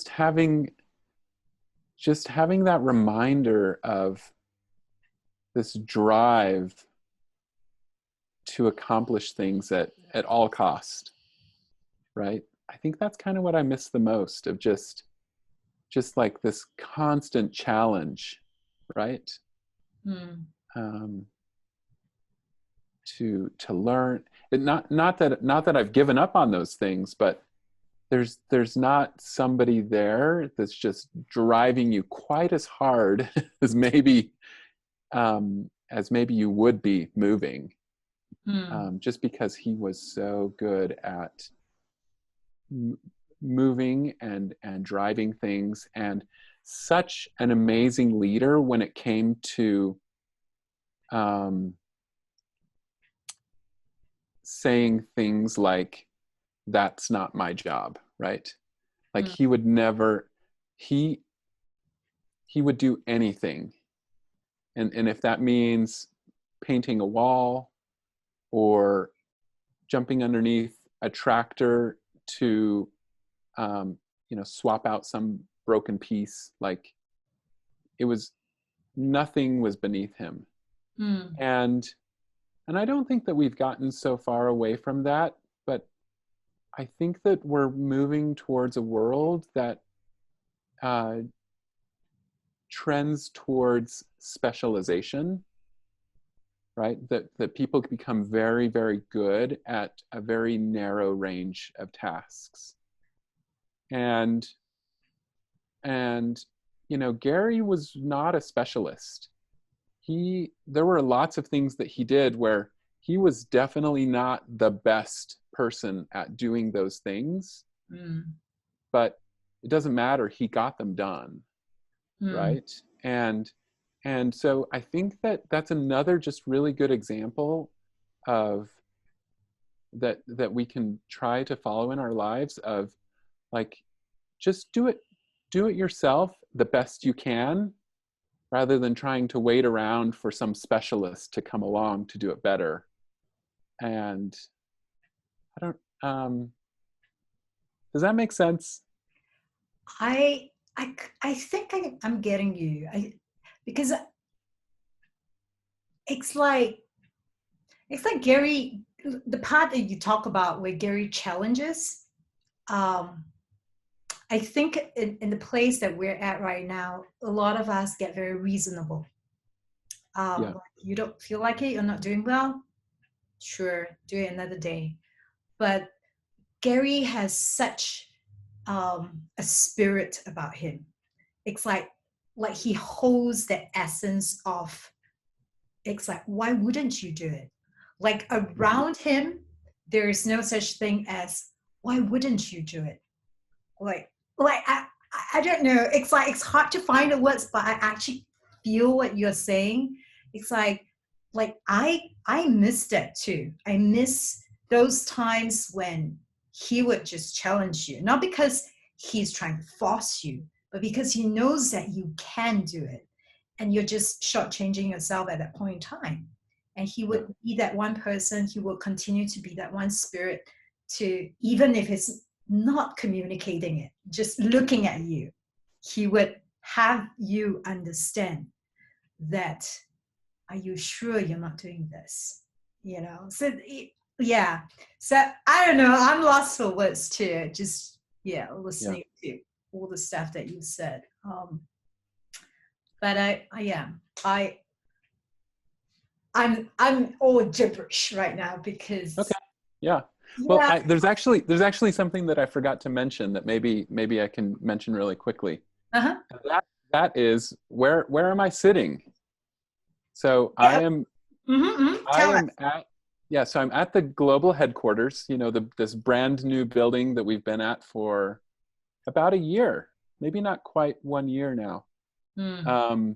having that reminder of this drive to accomplish things at all cost, right? I think that's kind of what I miss the most, of just like this constant challenge, right? To learn it, not that I've given up on those things, but there's not somebody there that's just driving you quite as hard as maybe you would be moving, just because he was so good at moving and driving things, and such an amazing leader when it came to saying things like, that's not my job, right? Like he would never, he would do anything, and if that means painting a wall or jumping underneath a tractor to swap out some broken piece, like nothing was beneath him. And I don't think that we've gotten so far away from that, but I think that we're moving towards a world that trends towards specialization, right? That people become very, very good at a very narrow range of tasks. And Gary was not a specialist. There were lots of things that he did where he was definitely not the best person at doing those things, but it doesn't matter. He got them done, right? And so I think that that's another just really good example of that we can try to follow in our lives, of like, just do it yourself the best you can, rather than trying to wait around for some specialist to come along to do it better. And I don't, does that make sense? I think I'm getting you. Because it's like, It's like Gary, the part that you talk about where Gary challenges, um, I think in the place that we're at right now, a lot of us get very reasonable. Yeah, Like, you don't feel like it, you're not doing well, sure, do it another day. But Gary has such a spirit about him. It's like he holds the essence of, it's like, why wouldn't you do it? Like around him, there is no such thing as why wouldn't you do it? Like like I don't know. It's like it's hard to find the words, but I actually feel what you're saying. It's like I miss that too. I miss those times when he would just challenge you, not because he's trying to force you, but because he knows that you can do it, and you're just shortchanging yourself at that point in time. And he yeah, would be that one person. He will continue to be that one spirit to, even if it's not communicating it, just looking at you, he would have you understand that, are you sure you're not doing this? You know, so yeah. So I don't know, I'm lost for words too. Just, yeah, yeah. listening to all the stuff that you said. But yeah, I, I'm all gibberish right now because, Okay. Yeah. Well, yeah, there's actually something that I forgot to mention that maybe I can mention really quickly. uh-huh, And that is where am I sitting? So yeah, tell us. so I'm at the global headquarters, this brand new building that we've been at for about a year, maybe not quite 1 year now. Mm. Um,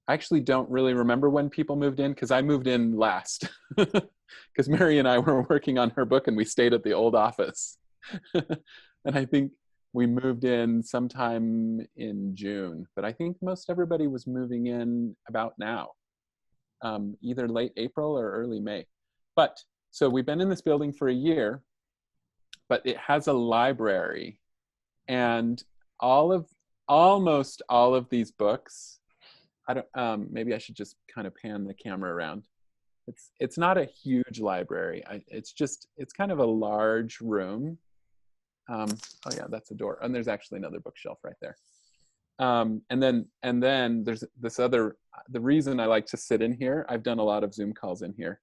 I actually don't really remember when people moved in because I moved in last because Mary and I were working on her book and we stayed at the old office. And I think we moved in sometime in June, but I think most everybody was moving in about now, either late April or early May. But so we've been in this building for a year, but it has a library, and almost all of these books. I don't. Maybe I should just kind of pan the camera around. It's not a huge library. It's kind of a large room. Oh yeah, that's a door, and there's actually another bookshelf right there. And then there's this other. The reason I like to sit in here, I've done a lot of Zoom calls in here,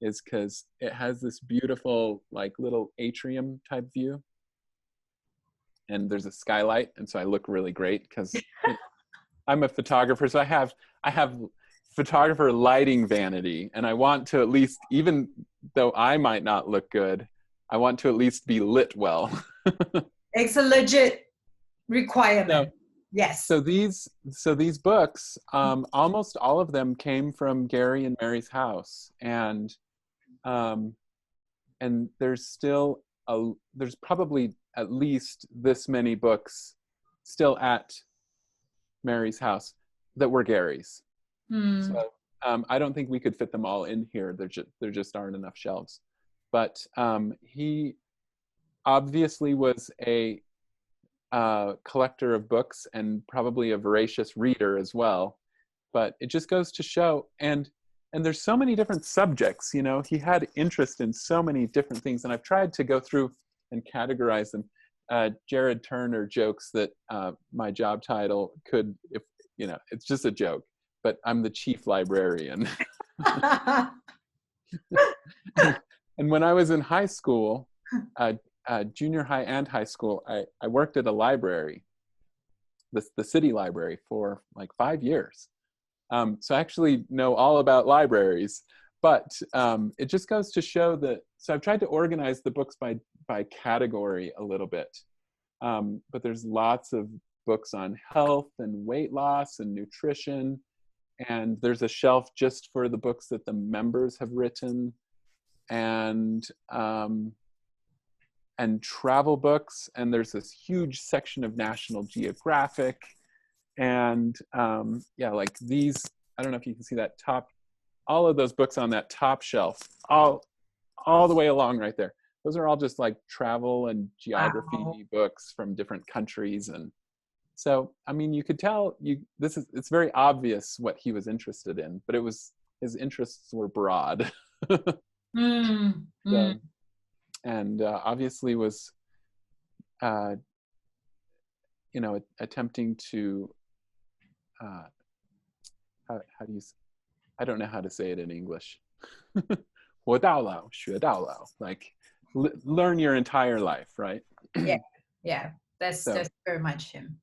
is because it has this beautiful like little atrium type view, and there's a skylight, and so I look really great because I'm a photographer, so I have photographer lighting vanity, and I want to at least, even though I might not look good, I want to at least be lit well. It's a legit so requirement. Yes. so these books, almost all of them came from Gary and Mary's house, um, and there's probably at least this many books still at Mary's house that were Gary's. So Hmm. I don't think we could fit them all in here. There just aren't enough shelves. But he obviously was a collector of books and probably a voracious reader as well. But it just goes to show, and there's so many different subjects. He had interest in so many different things, and I've tried to go through and categorize them. Jared Turner jokes that my job title could, if it's just a joke, but I'm the chief librarian. And when I was in high school, junior high and high school, I worked at a library, the city library, for like 5 years. So I actually know all about libraries, but it just goes to show that. So I've tried to organize the books by category a little bit, but there's lots of books on health and weight loss and nutrition, and there's a shelf just for the books that the members have written, and travel books, and there's this huge section of National Geographic, and yeah, like these. I don't know if you can see that top, all of those books on that top shelf, all the way along right there. Those are all just like travel and Wow. geography books from different countries. And so, I mean, you could tell it's very obvious what he was interested in, but his interests were broad. Mm, mm. So, and obviously was, uh, attempting to, uh, how do you, I don't know how to say it in English. 活到老,学到老, like learn your entire life, right? Yeah, yeah. So, That's very much him.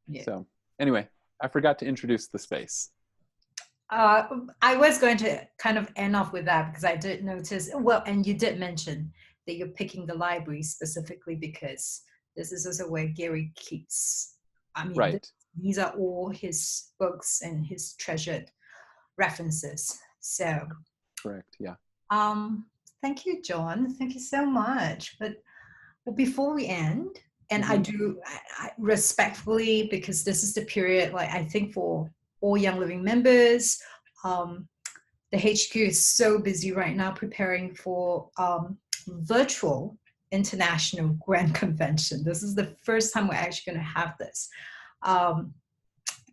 Yeah. so anyway, I forgot to introduce the space. I was going to kind of end off with that because I did notice, well, and you did mention that you're picking the library specifically because this is also where Gary keeps, I mean, Right. these are all his books and his treasured references. So, Correct. Yeah. um, thank you, John. Thank you so much. But before we end, and I do I respectfully, because this is the period, like I think for all Young Living members, the HQ is so busy right now preparing for virtual international grand convention. This is the first time we're actually going to have this.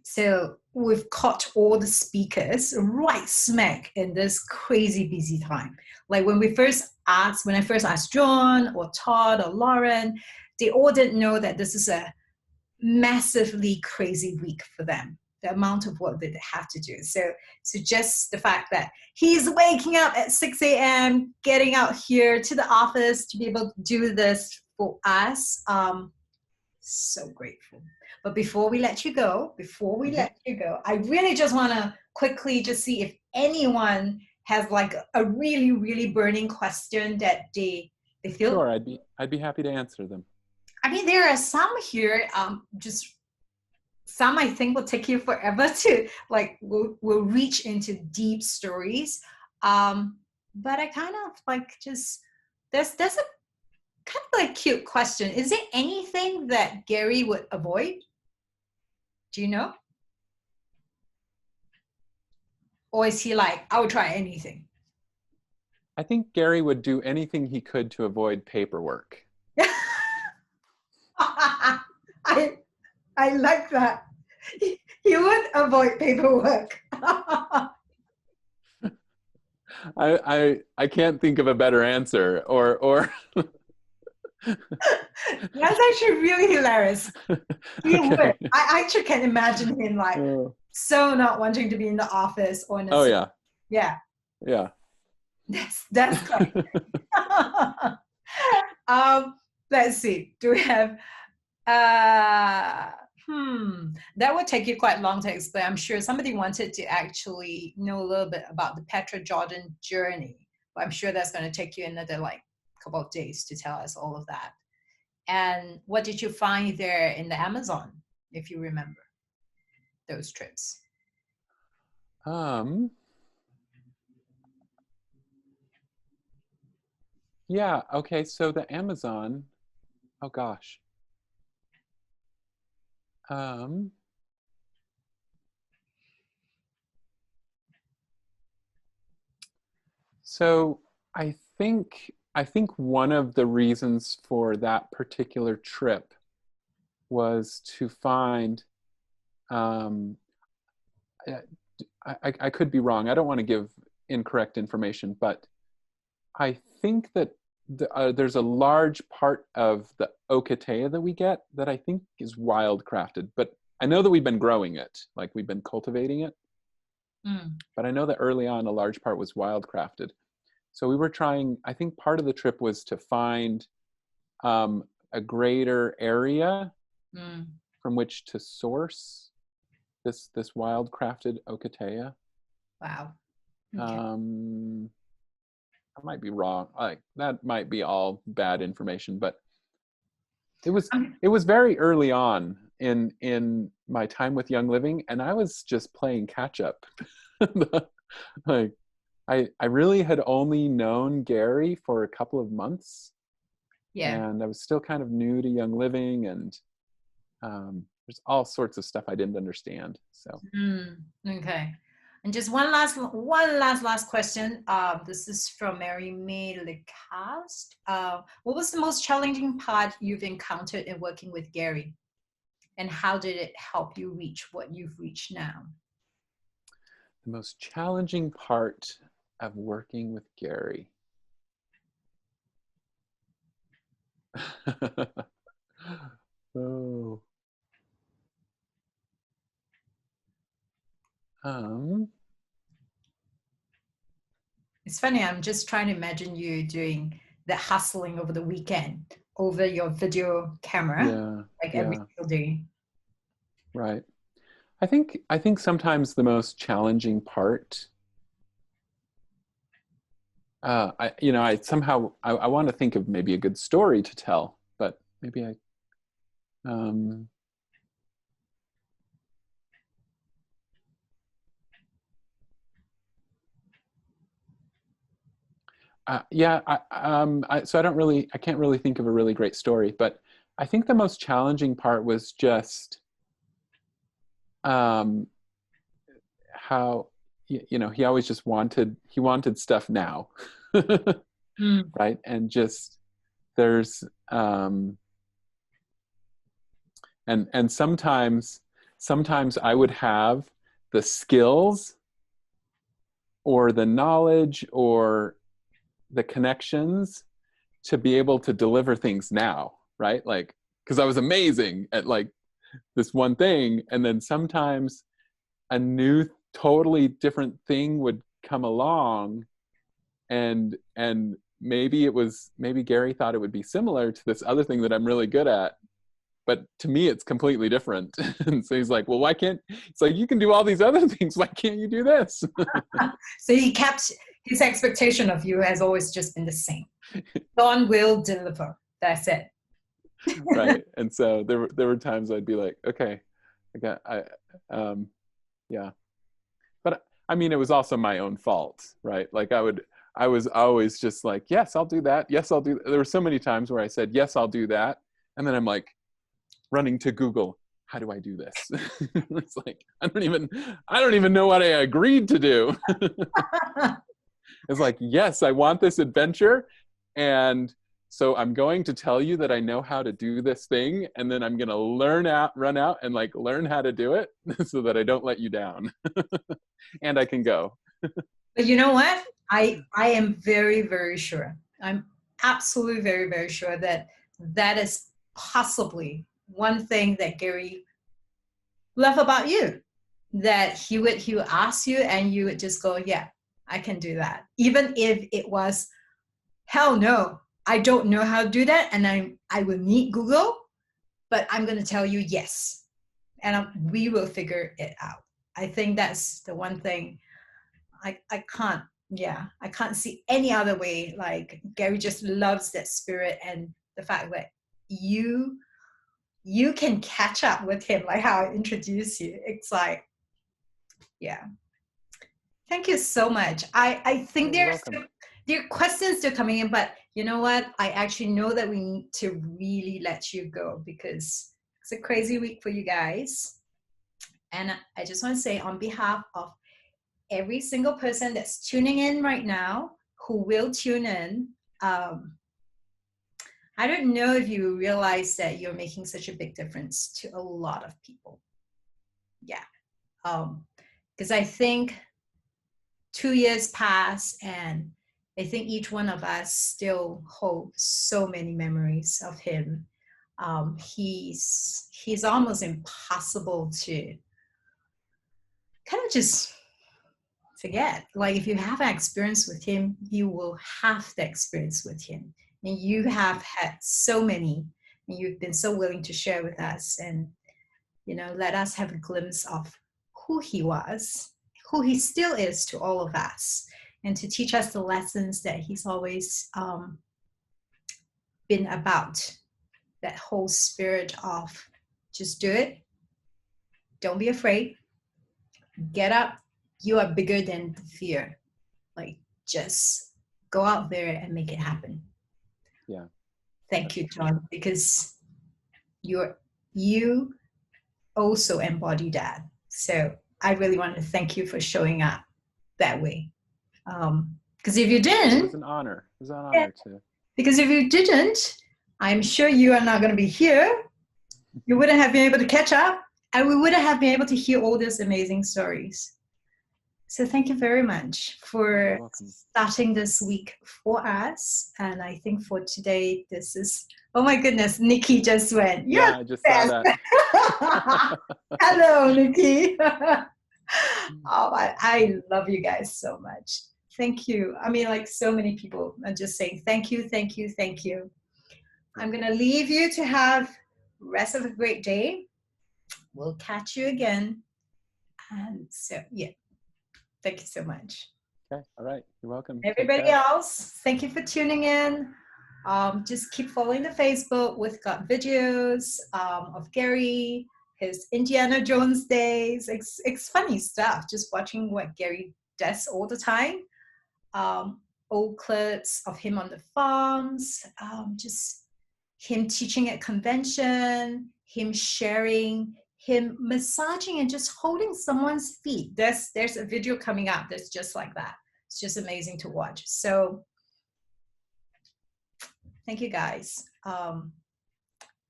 So we've caught all the speakers right smack in this crazy busy time. Like when I first asked John or Todd or Lauren, they all didn't know that this is a massively crazy week for them, the amount of work that they have to do. So just the fact that he's waking up at 6 a.m., getting out here to the office to be able to do this for us, so grateful. But before we let you go, I really just want to quickly just see if anyone has like a really, really burning question that they feel. Sure, I'd be happy to answer them. I mean, there are some here, just some I think will take you forever to like, will reach into deep stories. But I kind of like just, there's a kind of like cute question. Is there anything that Gary would avoid? Do you know? Or is he like, I'll try anything? I think Gary would do anything he could to avoid paperwork. I like that. He would avoid paperwork. I can't think of a better answer, or That's actually really hilarious. He okay. would. I actually can imagine him like so not wanting to be in the office or in the yeah. Yeah. That's quite let's see. Do we have that would take you quite long to explain. I'm sure somebody wanted to actually know a little bit about the Petra Jordan journey, but I'm sure that's going to take you another like couple of days to tell us all of that. And what did you find there in the Amazon, if you remember those trips? Yeah, okay, so the Amazon, oh gosh. So I think one of the reasons for that particular trip was to find, I could be wrong. I don't want to give incorrect information, but I think that there's a large part of the ocotea that we get that I think is wildcrafted, but I know that we've been growing it, like we've been cultivating it. But I know that early on, a large part was wildcrafted. So we were trying, I think part of the trip was to find a greater area from which to source this wildcrafted ocotea. Wow. Okay. I might be wrong. Like that might be all bad information, but it was very early on in my time with Young Living, and I was just playing catch up. Like I really had only known Gary for a couple of months. Yeah. And I was still kind of new to Young Living, and there's all sorts of stuff I didn't understand. So okay. And just one last question. This is from Mary May Lecast. What was the most challenging part you've encountered in working with Gary? And how did it help you reach what you've reached now? the most challenging part of working with Gary. Oh. It's funny, I'm just trying to imagine you doing the hustling over the weekend over your video camera, like every single day. Right. I think sometimes the most challenging part, I somehow I want to think of maybe a good story to tell, but maybe so I can't really think of a really great story, but I think the most challenging part was just how he always just wanted stuff now. Right. And just there's and sometimes I would have the skills or the knowledge or the connections to be able to deliver things now, right? Like, because I was amazing at like this one thing, and then sometimes a new totally different thing would come along, and maybe Gary thought it would be similar to this other thing that I'm really good at, but to me it's completely different. And so he's like, well, why can't, it's like, you can do all these other things, why can't you do this? So he kept his expectation of you has always just been the same. Don will deliver. That's it. Right. And so there were times I'd be like, okay, yeah. But I mean, it was also my own fault, right? Like I was always just like, yes, I'll do that. Yes, I'll do that. There were so many times where I said, yes, I'll do that. And then I'm like running to Google, how do I do this? It's like, I don't even know what I agreed to do. It's like, yes, I want this adventure. And so I'm going to tell you that I know how to do this thing. And then I'm going to run out and like learn how to do it so that I don't let you down. And I can go. But you know what? I am very, very sure. I'm absolutely very, very sure that that is possibly one thing that Gary loved about you. That he would ask you and you would just go, yeah, I can do that. Even if it was, hell no, I don't know how to do that, and I will need Google, but I'm going to tell you yes, and we will figure it out. I think that's the one thing I can't see any other way. Like Gary just loves that spirit and the fact that you can catch up with him, like how I introduced you. It's like, yeah. Thank you so much. I think there are questions still coming in, but you know what? I actually know that we need to really let you go because it's a crazy week for you guys. And I just want to say on behalf of every single person that's tuning in right now, who will tune in, I don't know if you realize that you're making such a big difference to a lot of people. Yeah. Because I think 2 years pass, and I think each one of us still holds so many memories of him. He's almost impossible to kind of just forget. Like if you have an experience with him, you will have the experience with him. And you have had so many, and you've been so willing to share with us and, let us have a glimpse of who he was, who he still is to all of us, and to teach us the lessons that he's always been about. That whole spirit of just do it. Don't be afraid. Get up. You are bigger than the fear. Like just go out there and make it happen. Yeah. Thank you, John, because you also embody that. So I really want to thank you for showing up that way. Because if you didn't, it was an honor. It was an honor too. Because if you didn't, I'm sure you are not going to be here. You wouldn't have been able to catch up, and we wouldn't have been able to hear all these amazing stories. So thank you very much You're for welcome. starting this week for us. And I think for today, this is, oh my goodness, Nikki just went. You're Yeah, I just saw the that. best. Hello, Nikki. I love you guys so much. Thank you. I mean, like so many people are just saying thank you, thank you, thank you. I'm going to leave you to have rest of a great day. We'll catch you again. And so, yeah, thank you so much. Okay, all right. You're welcome. Everybody else, thank you for tuning in. Just keep following the Facebook. We've got videos of Gary, his Indiana Jones days. It's funny stuff, just watching what Gary does all the time. Old clips of him on the farms, just him teaching at convention, him sharing, him massaging and just holding someone's feet. There's a video coming up that's just like that. It's just amazing to watch. So thank you guys.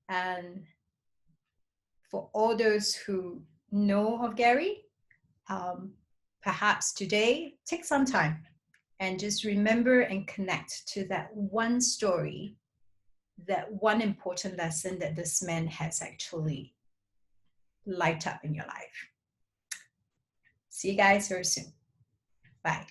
And for all those who know of Gary, perhaps today, take some time and just remember and connect to that one story, that one important lesson that this man has actually light up in your life. See you guys very soon. Bye.